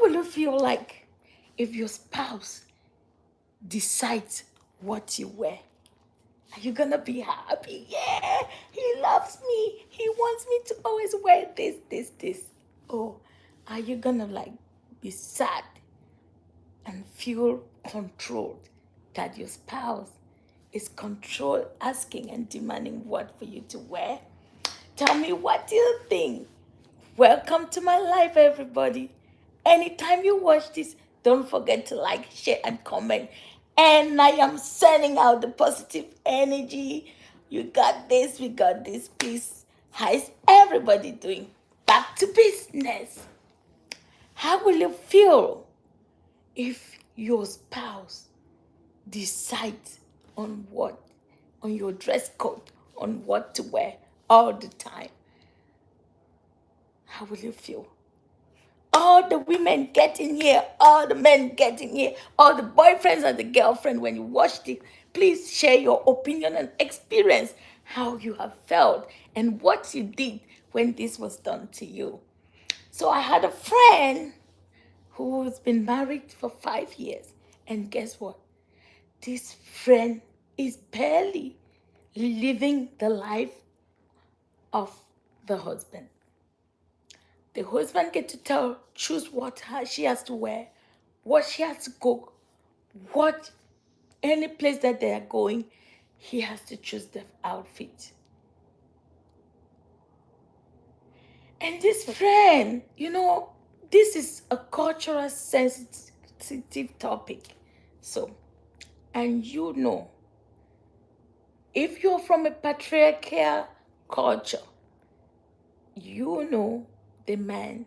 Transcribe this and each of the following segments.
will you feel like if your spouse decides what you wear? Are you gonna be happy? Yeah, he loves me. He wants me to always wear this. Or are you gonna like be sad and feel controlled that your spouse is control asking and demanding what for you to wear? Tell me, what do you think? Welcome to my life, everybody. Anytime you watch this, don't forget to like, share, and comment. And I am sending out the positive energy. You got this, we got this. Peace. How is everybody doing? Back to business. How will you feel if your spouse decides on what, on your dress code, on what to wear all the time? How will you feel? All the women get in here, all the men get in here, all the boyfriends and the girlfriend, when you watched it, please share your opinion and experience, how you have felt and what you did when this was done to you. So I had a friend who's been married for 5 years, and guess what? This friend is barely living the life of the husband. The husband get to choose what she has to wear, what she has to cook, what any place that they are going, he has to choose the outfit. And this friend, this is a cultural sensitive topic. So, and if you're from a patriarchal culture, the man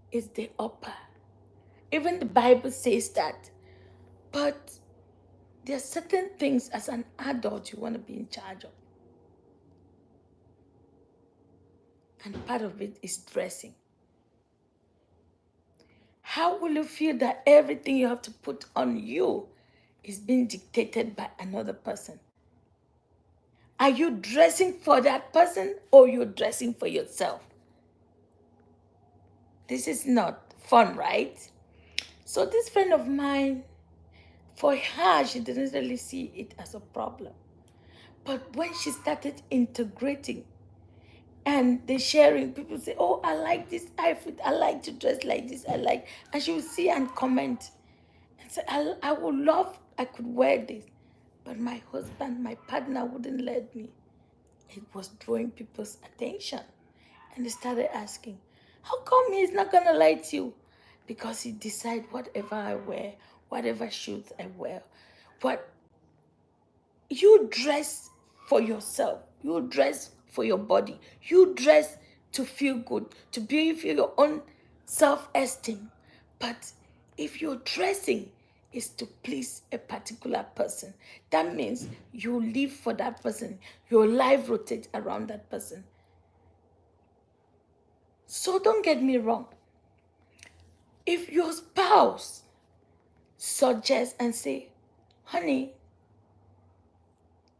is the upper. Even the Bible says that. But there are certain things as an adult you want to be in charge of. And part of it is dressing. How will you feel that everything you have to put on you is being dictated by another person? Are you dressing for that person or you're dressing for yourself? This is not fun, right? So this friend of mine, for her, she didn't really see it as a problem. But when she started integrating and the sharing, people say, oh, I like this outfit, I like to dress like this, and she would see and comment and say, I would love, I could wear this, but my husband, my partner wouldn't let me. It was drawing people's attention, and they started asking, how come he's not gonna like you? Because he decide whatever I wear, whatever shoes I wear, what you dress for yourself, you dress for your body, you dress to feel good, to build your own self-esteem. But if your dressing is to please a particular person, that means you live for that person, your life rotates around that person. So don't get me wrong, if your spouse suggests and say, honey,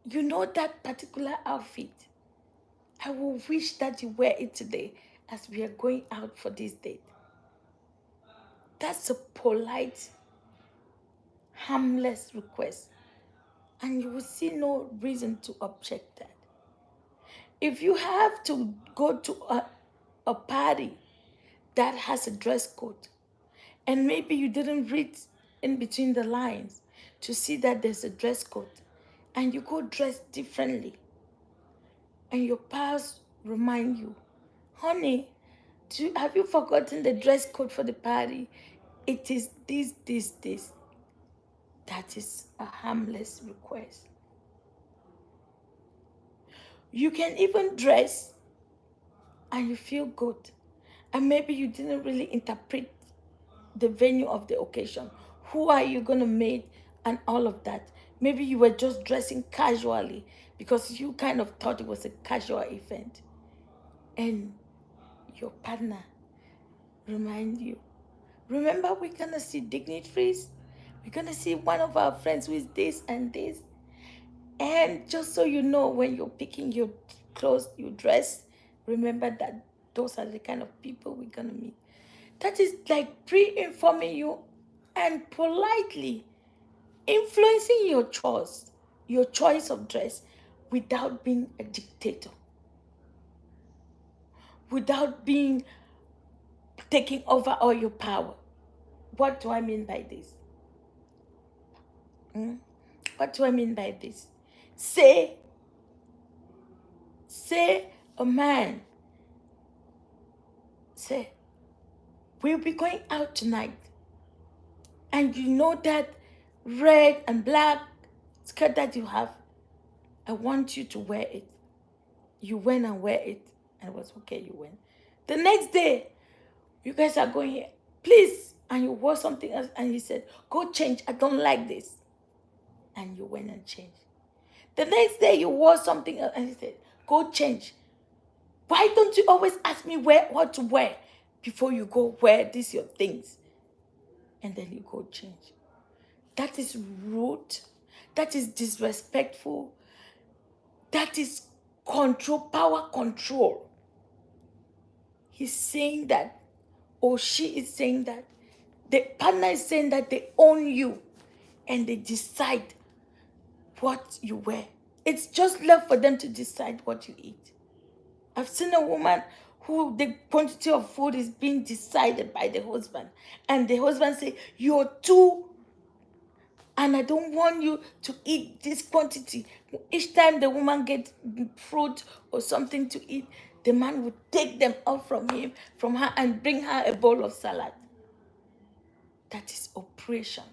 that particular outfit, I will wish that you wear it today as we are going out for this date. That's a polite, harmless request. And you will see no reason to object that. If you have to go to a party that has a dress code, and maybe you didn't read in between the lines to see that there's a dress code, and you go dress differently, and your pals remind you, honey, have you forgotten the dress code for the party? It is this. That is a harmless request. You can even dress and you feel good. And maybe you didn't really interpret the venue of the occasion. Who are you going to meet and all of that? Maybe you were just dressing casually because you kind of thought it was a casual event. And your partner remind you, remember, we're going to see dignitaries. We're going to see one of our friends who is this and this. And just so you know, when you're picking your clothes, you dress, remember that those are the kind of people we're going to meet. That is like pre-informing you and politely influencing your choice of dress without being a dictator, without being taking over all your power. What do I mean by this? Hmm? What do I mean by this? Say, say a man, say, we'll be going out tonight. And you know that red and black skirt that you have, I want you to wear it. You went and wear it, and it was okay, you went. The next day, you guys are going here, please, and you wore something else, and he said, go change, I don't like this. And you went and changed. The next day, you wore something else, and he said, go change. Why don't you always ask me what to wear before you go wear these your things? And then you go change. That is rude. That is disrespectful. That is control, power control. He's saying that, or she is saying that, the partner is saying that they own you and they decide what you wear. It's just left for them to decide what you eat. I've seen a woman who the quantity of food is being decided by the husband, and the husband say, you're too, and I don't want you to eat this quantity. Each time the woman gets fruit or something to eat, the man would take them off from her, and bring her a bowl of salad. That is oppression.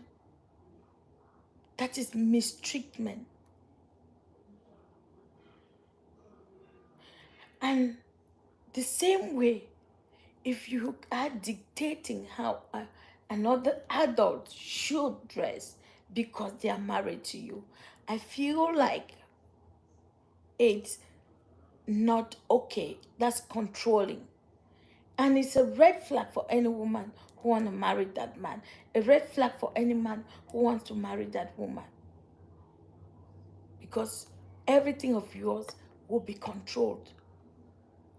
That is mistreatment. And the same way, if you are dictating how another adult should dress because they are married to you, I feel like it's not okay. That's controlling. And it's a red flag for any woman who wants to marry that man. A red flag for any man who wants to marry that woman. Because everything of yours will be controlled.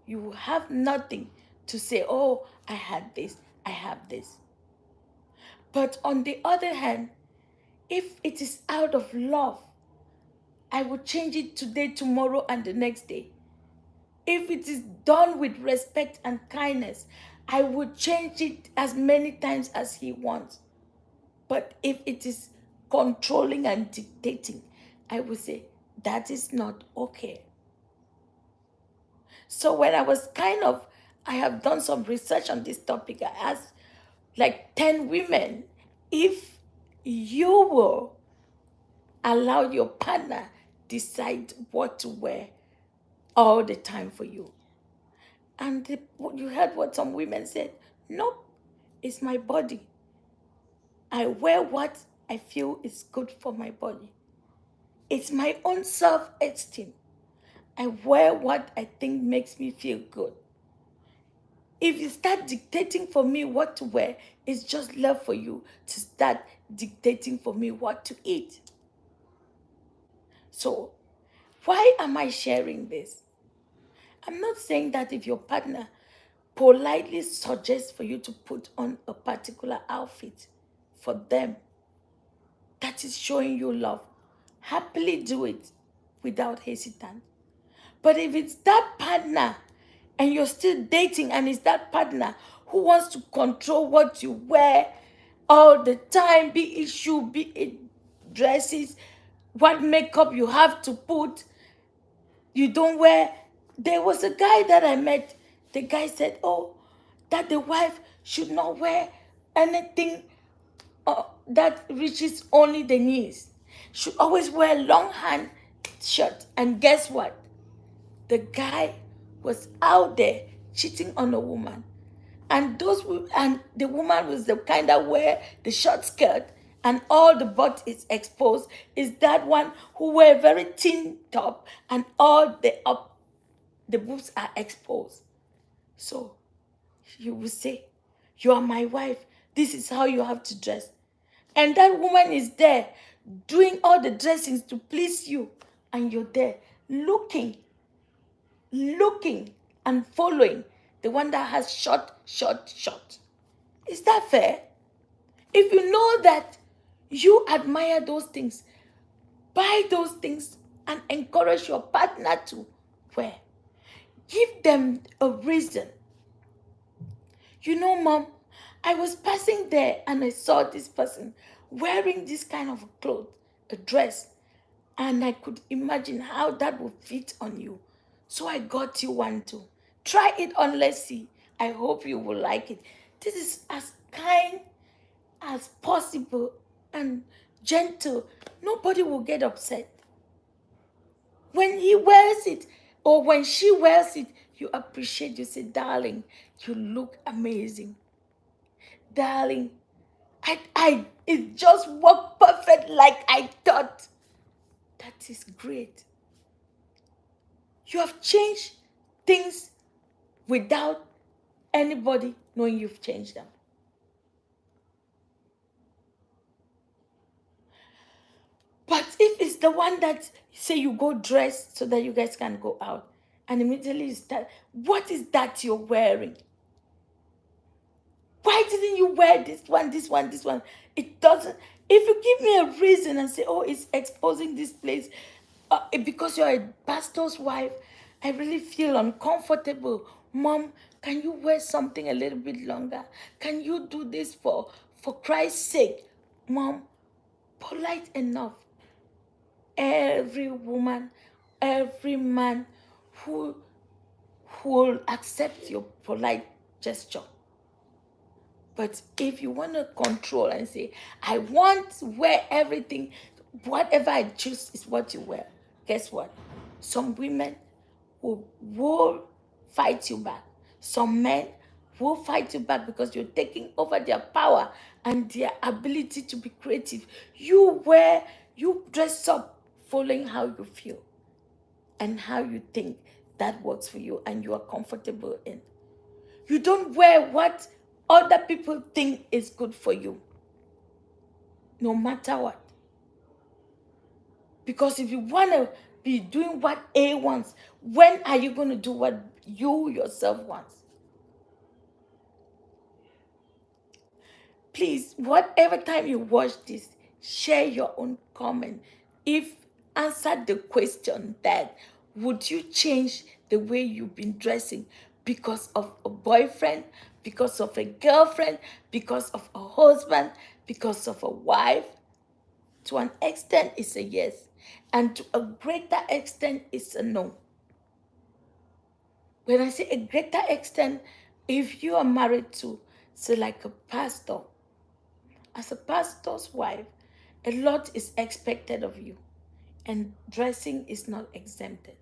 You will have nothing to say, oh, I had this, I have this. But on the other hand, if it is out of love, I will change it today, tomorrow, and the next day. If it is done with respect and kindness, I will change it as many times as he wants. But if it is controlling and dictating, I will say that is not okay. So when I have done some research on this topic, I asked like 10 women if you will allow your partner decide what to wear all the time for you. And you heard what some women said. Nope, it's my body. I wear what I feel is good for my body. It's my own self-esteem. I wear what I think makes me feel good. If you start dictating for me what to wear, it's just left for you to start dictating for me what to eat. So, why am I sharing this? I'm not saying that if your partner politely suggests for you to put on a particular outfit for them, that is showing you love. Happily do it without hesitation. But if it's that partner and you're still dating and it's that partner who wants to control what you wear all the time, be it shoe, be it dresses, what makeup you have to put, you don't wear. There was a guy that I met. The guy said, oh, that the wife should not wear anything that reaches only the knees. Should always wear long hand shirt. And guess what? The guy was out there cheating on a woman. And the woman was the kind that wear the short skirt and all the butt is exposed. Is that one who wear a very thin top and all the boobs are exposed. So you will say, you are my wife. This is how you have to dress. And that woman is there doing all the dressings to please you. And you're there looking and following the one that has short. Is that fair? If you know that you admire those things, buy those things and encourage your partner to wear. Give them a reason. You know, Mom, I was passing there and I saw this person wearing this kind of clothes, a dress, and I could imagine how that would fit on you. So I got you one too. Try it on, let's see. I hope you will like it. This is as kind as possible and gentle. Nobody will get upset. When he wears it or when she wears it, you appreciate, you say, darling, you look amazing. Darling, it just worked perfect like I thought. That is great. You have changed things without anybody knowing you've changed them. But if it's the one that say you go dress so that you guys can go out, and immediately you start, what is that you're wearing? Why didn't you wear this one, this one, this one? It doesn't. If you give me a reason and say, oh, it's exposing this place because you're a pastor's wife, I really feel uncomfortable. Mom, can you wear something a little bit longer? Can you do this for Christ's sake? Mom, polite enough. Every woman, every man who will accept your polite gesture. But if you want to control and say, I want to wear everything, whatever I choose is what you wear, guess what? Some women will fight you back. Some men will fight you back because you're taking over their power and their ability to be creative. You dress up following how you feel and how you think that works for you and you are comfortable in. You don't wear what other people think is good for you, no matter what. Because if you want to be doing what A wants, when are you going to do what you yourself wants? Please, whatever time you watch this, share your own comment. If answer the question that would you change the way you've been dressing because of a boyfriend, because of a girlfriend, because of a husband, because of a wife? To an extent, it's a yes. And to a greater extent, it's a no. When I say a greater extent, if you are married to, say, like a pastor, as a pastor's wife, a lot is expected of you, and dressing is not exempted.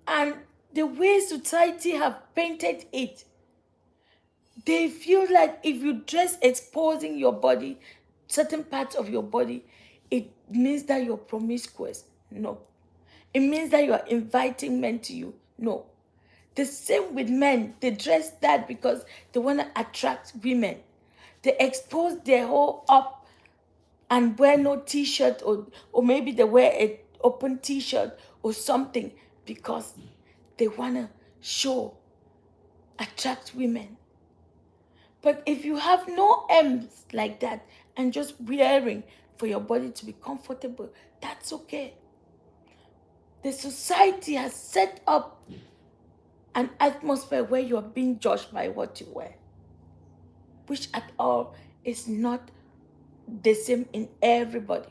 And the way society have painted it, they feel like if you dress exposing your body, certain parts of your body, it means that you're promiscuous. No. It means that you are inviting men to you. No. The same with men. They dress that because they want to attract women. They expose their whole up and wear no t-shirt or maybe they wear an open t-shirt or something because they want to show, attract women. But if you have no M's like that and just wearing for your body to be comfortable, that's okay. The society has set up an atmosphere where you are being judged by what you wear, which at all is not the same in everybody.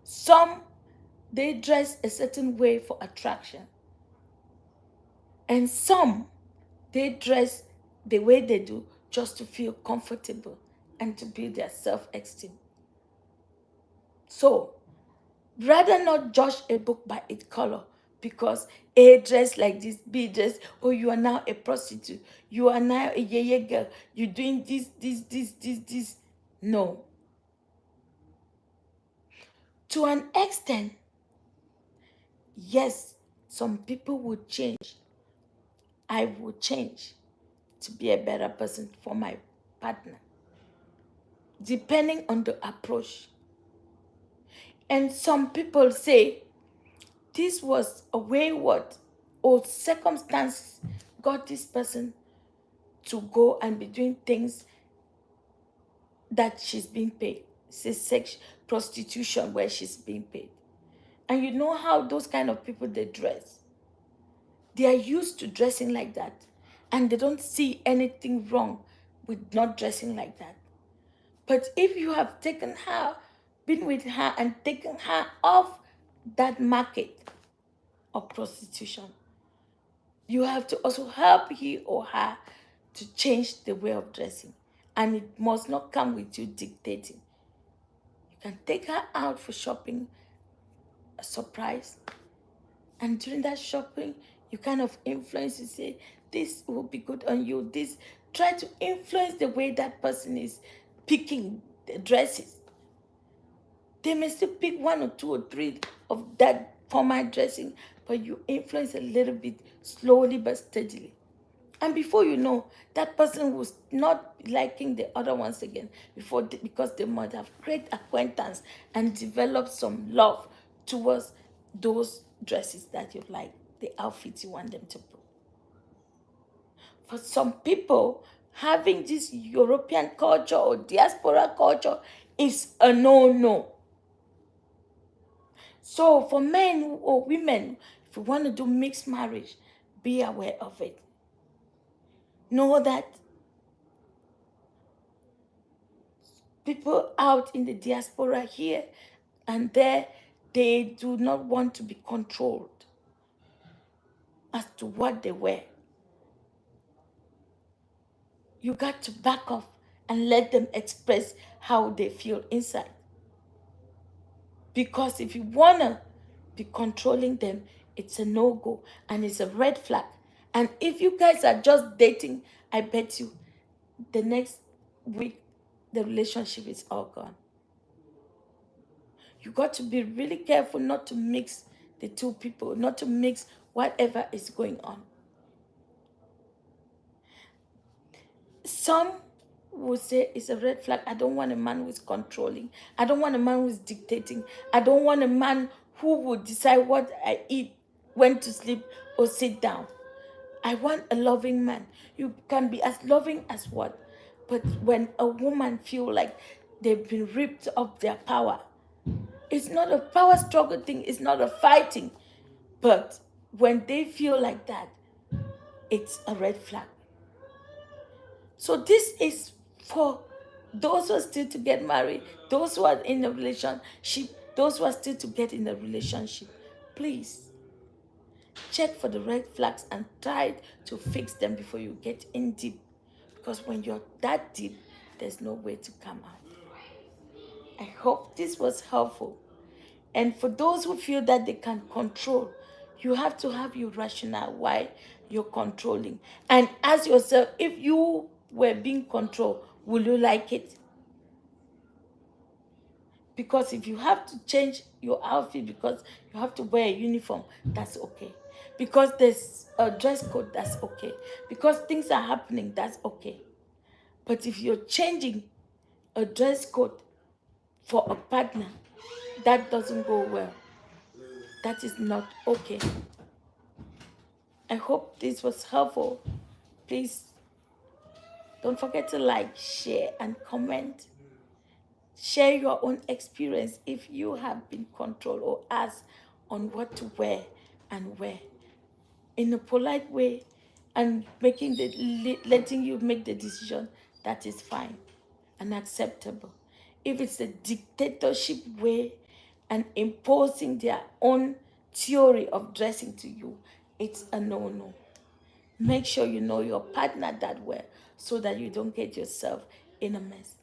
Some, they dress a certain way for attraction. And some, they dress the way they do just to feel comfortable and to build their self-esteem. So, rather not judge a book by its color because A dress like this, B dress, oh, you are now a prostitute, you are now a yeye girl, you're doing this. No. To an extent, yes, some people would change. I would change to be a better person for my partner, depending on the approach. And some people say this was a wayward or circumstance got this person to go and be doing things that she's being paid. It's sex prostitution where she's being paid. And you know how those kind of people they dress. They are used to dressing like that. And they don't see anything wrong with not dressing like that. But if you have taken her, been with her and taken her off that market of prostitution, you have to also help he or her to change the way of dressing. And it must not come with you dictating. You can take her out for shopping, a surprise. And during that shopping, you kind of influence, you say, this will be good on you. This, try to influence the way that person is picking the dresses. They may still pick one or two or three of that formal dressing, but you influence a little bit slowly but steadily. And before you know, that person was not liking the other ones again because they might have great acquaintance and developed some love towards those dresses that you like, the outfits you want them to put. For some people, having this European culture or diaspora culture is a no-no. So for men or women, if you want to do mixed marriage, be aware of it. Know that people out in the diaspora here and there, they do not want to be controlled as to what they wear. You got to back off and let them express how they feel inside. Because if you want to be controlling them, it's a no-go and it's a red flag. And if you guys are just dating, I bet you the next week the relationship is all gone. You got to be really careful not to mix the two people, not to mix whatever is going on. Some would say it's a red flag. I don't want a man who is controlling. I don't want a man who is dictating. I don't want a man who would decide what I eat, when to sleep, or sit down. I want a loving man. You can be as loving as what. But when a woman feel like they've been ripped of their power, it's not a power struggle thing. It's not a fighting. But when they feel like that, it's a red flag. So this is for those who are still to get married, those who are in a relationship, those who are still to get in a relationship. Please check for the red flags and try to fix them before you get in deep. Because when you're that deep, there's no way to come out. I hope this was helpful. And for those who feel that they can control, you have to have your rationale why you're controlling. And ask yourself, if you were being controlled, will you like it? Because if you have to change your outfit because you have to wear a uniform, that's okay. Because there's a dress code, that's okay. Because things are happening, that's okay. But if you're changing a dress code for a partner, that doesn't go well. That is not okay. I hope this was helpful. Please don't forget to like, share, and comment. Share your own experience if you have been controlled or asked on what to wear and where. In a polite way and letting you make the decision, that is fine and acceptable. If it's a dictatorship way and imposing their own theory of dressing to you, it's a no-no. Make sure you know your partner that well so that you don't get yourself in a mess.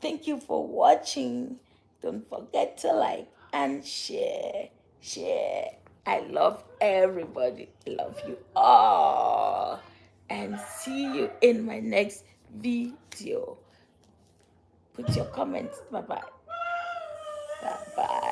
Thank you for watching. Don't forget to like and share. Share. I love everybody. I love you all. And see you in my next video. Put your comments. Bye-bye. Bye-bye.